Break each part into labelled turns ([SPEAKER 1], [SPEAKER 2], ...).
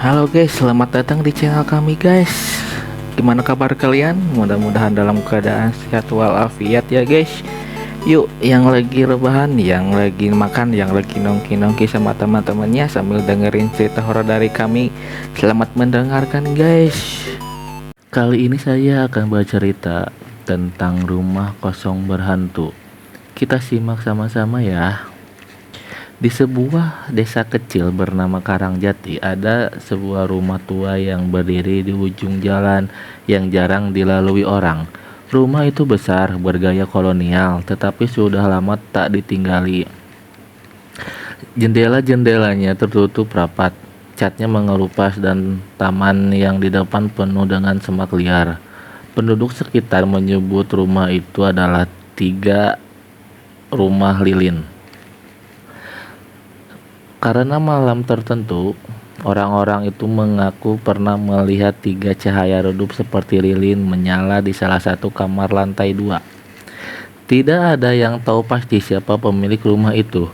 [SPEAKER 1] Halo guys, selamat datang di channel kami guys. Gimana kabar kalian? Mudah-mudahan dalam keadaan sehat walafiat ya guys. Yuk, yang lagi rebahan, yang lagi makan, yang lagi nongki-nongki sama teman-temannya sambil dengerin cerita horor dari kami. Selamat mendengarkan guys. Kali ini saya akan bercerita tentang rumah kosong berhantu. Kita simak sama-sama ya. Di sebuah desa kecil bernama Karangjati, ada sebuah rumah tua yang berdiri di ujung jalan yang jarang dilalui orang. Rumah itu besar, bergaya kolonial, tetapi sudah lama tak ditinggali. Jendela-jendelanya tertutup rapat, catnya mengelupas dan taman yang di depan penuh dengan semak liar. Penduduk sekitar menyebut rumah itu adalah tiga rumah lilin. Karena malam tertentu, orang-orang itu mengaku pernah melihat tiga cahaya redup seperti lilin menyala di salah satu kamar lantai 2. Tidak ada yang tahu pasti siapa pemilik rumah itu.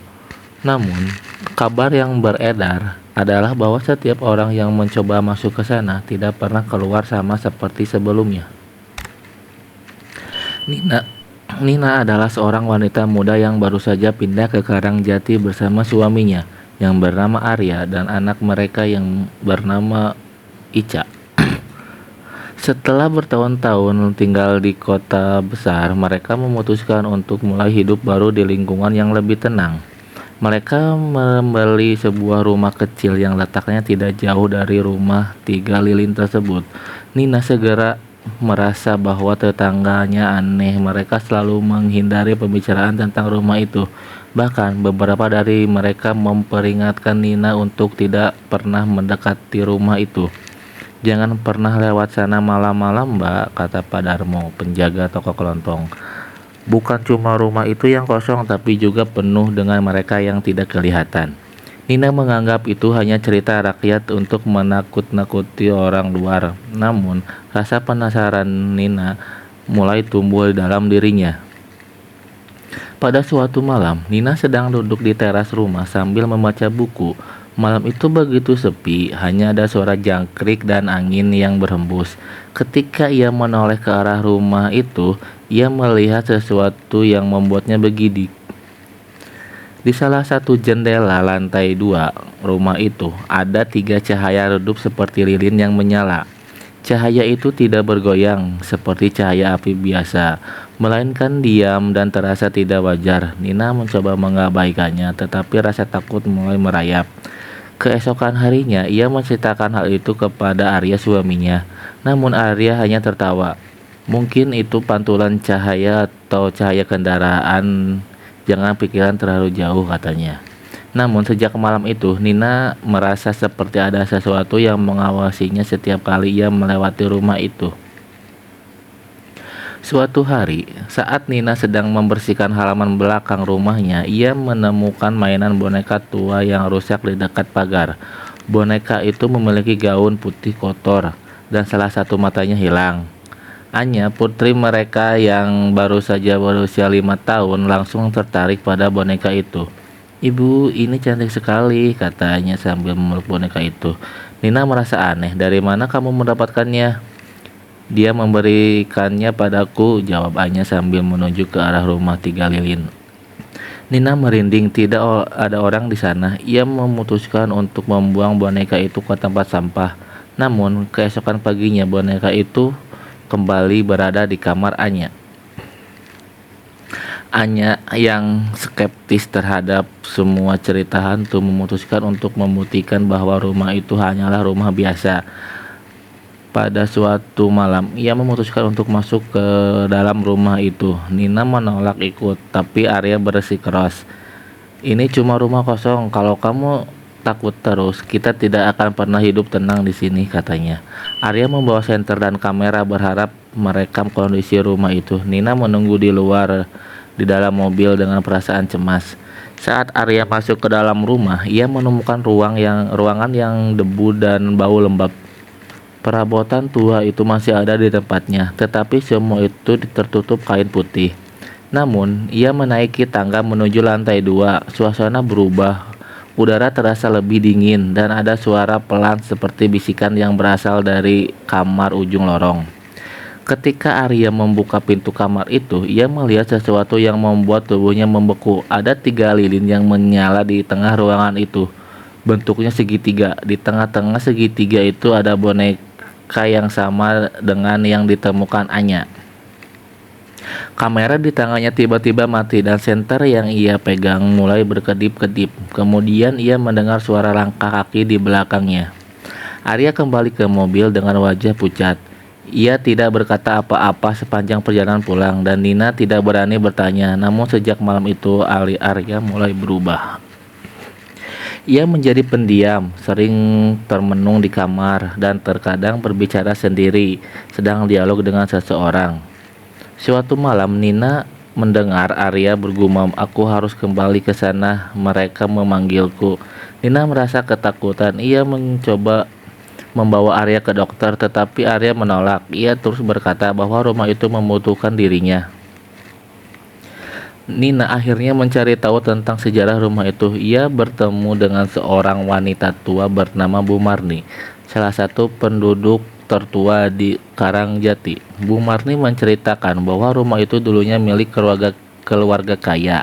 [SPEAKER 1] Namun, kabar yang beredar adalah bahwa setiap orang yang mencoba masuk ke sana tidak pernah keluar sama seperti sebelumnya. Nina adalah seorang wanita muda yang baru saja pindah ke Karangjati bersama suaminya yang bernama Arya dan anak mereka yang bernama Ica. Setelah bertahun-tahun tinggal di kota besar, mereka memutuskan untuk mulai hidup baru di lingkungan yang lebih tenang. Mereka membeli sebuah rumah kecil yang letaknya tidak jauh dari rumah tiga lilin tersebut. Nina segera merasa bahwa tetangganya aneh. Mereka selalu menghindari pembicaraan tentang rumah itu. Bahkan beberapa dari mereka memperingatkan Nina untuk tidak pernah mendekati rumah itu. "Jangan pernah lewat sana malam-malam, Mbak," kata Pak Darmo, penjaga toko kelontong. "Bukan cuma rumah itu yang kosong, tapi juga penuh dengan mereka yang tidak kelihatan." Nina menganggap itu hanya cerita rakyat untuk menakut-nakuti orang luar. Namun, rasa penasaran Nina mulai tumbuh dalam dirinya. Pada suatu malam, Nina sedang duduk di teras rumah sambil membaca buku. Malam itu begitu sepi, hanya ada suara jangkrik dan angin yang berhembus. Ketika ia menoleh ke arah rumah itu, ia melihat sesuatu yang membuatnya bergidik. Di salah satu jendela lantai 2 rumah itu, ada tiga cahaya redup seperti lilin yang menyala. Cahaya itu tidak bergoyang seperti cahaya api biasa, melainkan diam dan terasa tidak wajar. Nina mencoba mengabaikannya, tetapi rasa takut mulai merayap. Keesokan harinya, ia menceritakan hal itu kepada Arya suaminya. Namun Arya hanya tertawa. "Mungkin itu pantulan cahaya atau cahaya kendaraan. Jangan pikiran terlalu jauh," katanya. Namun sejak malam itu, Nina merasa seperti ada sesuatu yang mengawasinya setiap kali ia melewati rumah itu. Suatu hari, saat Nina sedang membersihkan halaman belakang rumahnya, ia menemukan mainan boneka tua yang rusak di dekat pagar. Boneka itu memiliki gaun putih kotor dan salah satu matanya hilang. Anya, putri mereka yang baru saja berusia 5 tahun, langsung tertarik pada boneka itu. "Ibu, ini cantik sekali," katanya sambil memeluk boneka itu. Nina merasa aneh. "Dari mana kamu mendapatkannya?" "Dia memberikannya padaku," jawab Anya sambil menunjuk ke arah rumah tiga lilin. Nina merinding. Tidak ada orang di sana. Ia memutuskan untuk membuang boneka itu ke tempat sampah. Namun keesokan paginya boneka itu kembali berada di kamar Anya. Anya yang skeptis terhadap semua cerita hantu memutuskan untuk membuktikan bahwa rumah itu hanyalah rumah biasa. Pada suatu malam, ia memutuskan untuk masuk ke dalam rumah itu. Nina menolak ikut, tapi Arya bersikeras. "Ini cuma rumah kosong. Kalau kamu takut terus, kita tidak akan pernah hidup tenang di sini," katanya. Arya membawa senter dan kamera berharap merekam kondisi rumah itu. Nina menunggu di luar di dalam mobil dengan perasaan cemas. Saat Arya masuk ke dalam rumah, ia menemukan ruangan yang debu dan bau lembab. Perabotan tua itu masih ada di tempatnya, tetapi semua itu tertutup kain putih. Namun, ia menaiki tangga menuju lantai 2. Suasana berubah. Udara terasa lebih dingin dan ada suara pelan seperti bisikan yang berasal dari kamar ujung lorong. Ketika Arya membuka pintu kamar itu, ia melihat sesuatu yang membuat tubuhnya membeku. Ada 3 lilin yang menyala di tengah ruangan itu. Bentuknya segitiga. Di tengah-tengah segitiga itu ada boneka yang sama dengan yang ditemukan Anya. Kamera di tangannya tiba-tiba mati dan senter yang ia pegang mulai berkedip-kedip. Kemudian ia mendengar suara langkah kaki di belakangnya. Arya kembali ke mobil dengan wajah pucat. Ia tidak berkata apa-apa sepanjang perjalanan pulang dan Nina tidak berani bertanya. Namun sejak malam itu Arya mulai berubah. Ia menjadi pendiam, sering termenung di kamar dan terkadang berbicara sendiri, sedang dialog dengan seseorang. Suatu malam Nina mendengar Arya bergumam, "Aku harus kembali ke sana, mereka memanggilku." Nina merasa ketakutan. Ia mencoba membawa Arya ke dokter, tetapi Arya menolak. Ia terus berkata bahwa rumah itu membutuhkan dirinya. Nina akhirnya mencari tahu tentang sejarah rumah itu. Ia bertemu dengan seorang wanita tua bernama Bu Marni, salah satu penduduk tertua di Karangjati. Bu Marni menceritakan bahwa rumah itu dulunya milik keluarga kaya.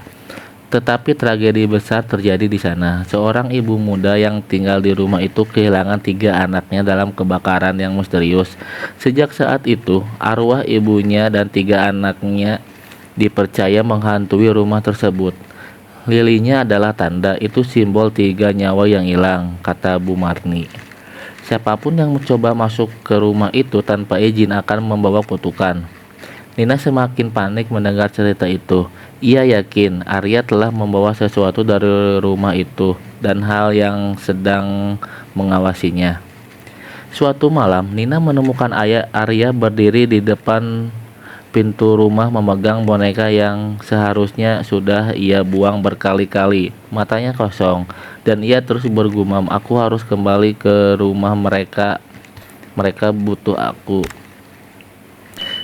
[SPEAKER 1] Tetapi tragedi besar terjadi di sana. Seorang ibu muda yang tinggal di rumah itu kehilangan 3 anaknya dalam kebakaran yang misterius. Sejak saat itu, arwah ibunya dan 3 anaknya dipercaya menghantui rumah tersebut. Lilinya adalah tanda, itu simbol 3 nyawa yang hilang, kata Bu Marni. Siapapun yang mencoba masuk ke rumah itu tanpa izin akan membawa kutukan. Nina semakin panik mendengar cerita itu. Ia yakin Arya telah membawa sesuatu dari rumah itu dan hal yang sedang mengawasinya. Suatu malam, Nina menemukan Arya berdiri di depan pintu rumah memegang boneka yang seharusnya sudah ia buang berkali-kali. Matanya kosong dan ia terus bergumam, "Aku harus kembali ke rumah mereka. Mereka butuh aku."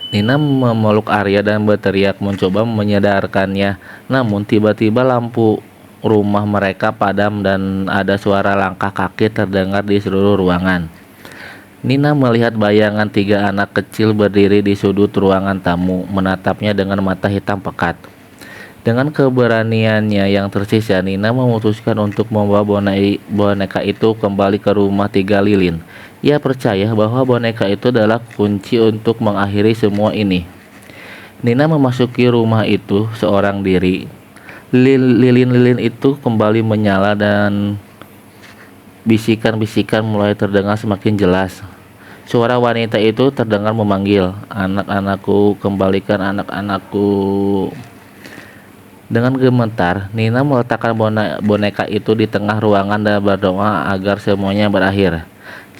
[SPEAKER 1] Nina memeluk Arya dan berteriak mencoba menyadarkannya. Namun tiba-tiba lampu rumah mereka padam dan ada suara langkah kaki terdengar di seluruh ruangan. Nina melihat bayangan 3 anak kecil berdiri di sudut ruangan tamu, menatapnya dengan mata hitam pekat. Dengan keberaniannya yang tersisa, Nina memutuskan untuk membawa boneka itu kembali ke rumah 3 lilin. Ia percaya bahwa boneka itu adalah kunci untuk mengakhiri semua ini. Nina memasuki rumah itu seorang diri. Lilin-lilin itu kembali menyala dan bisikan-bisikan mulai terdengar semakin jelas. Suara wanita itu terdengar memanggil, "Anak-anakku, kembalikan anak-anakku." Dengan gemetar, Nina meletakkan boneka itu di tengah ruangan dan berdoa agar semuanya berakhir.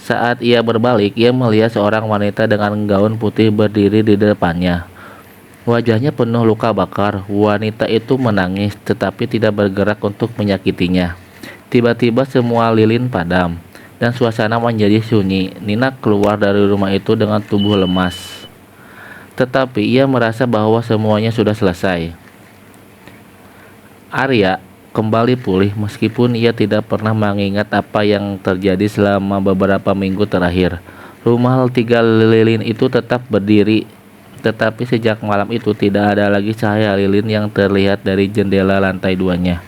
[SPEAKER 1] Saat ia berbalik, ia melihat seorang wanita dengan gaun putih berdiri di depannya. Wajahnya penuh luka bakar. Wanita itu menangis tetapi tidak bergerak untuk menyakitinya. Tiba-tiba semua lilin padam dan suasana menjadi sunyi. Nina keluar dari rumah itu dengan tubuh lemas. Tetapi ia merasa bahwa semuanya sudah selesai. Arya kembali pulih meskipun ia tidak pernah mengingat apa yang terjadi selama beberapa minggu terakhir. Rumah 3 lilin itu tetap berdiri, tetapi sejak malam itu tidak ada lagi cahaya lilin yang terlihat dari jendela lantai 2-nya.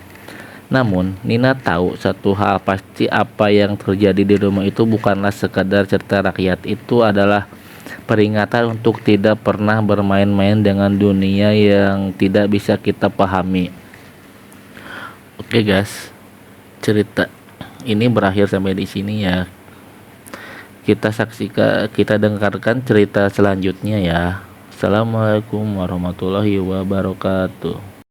[SPEAKER 1] Namun, Nina tahu satu hal pasti, apa yang terjadi di rumah itu bukanlah sekadar cerita rakyat. Itu adalah peringatan untuk tidak pernah bermain-main dengan dunia yang tidak bisa kita pahami. Oke guys, cerita ini berakhir sampai di sini ya. Kita dengarkan cerita selanjutnya ya. Assalamualaikum warahmatullahi wabarakatuh.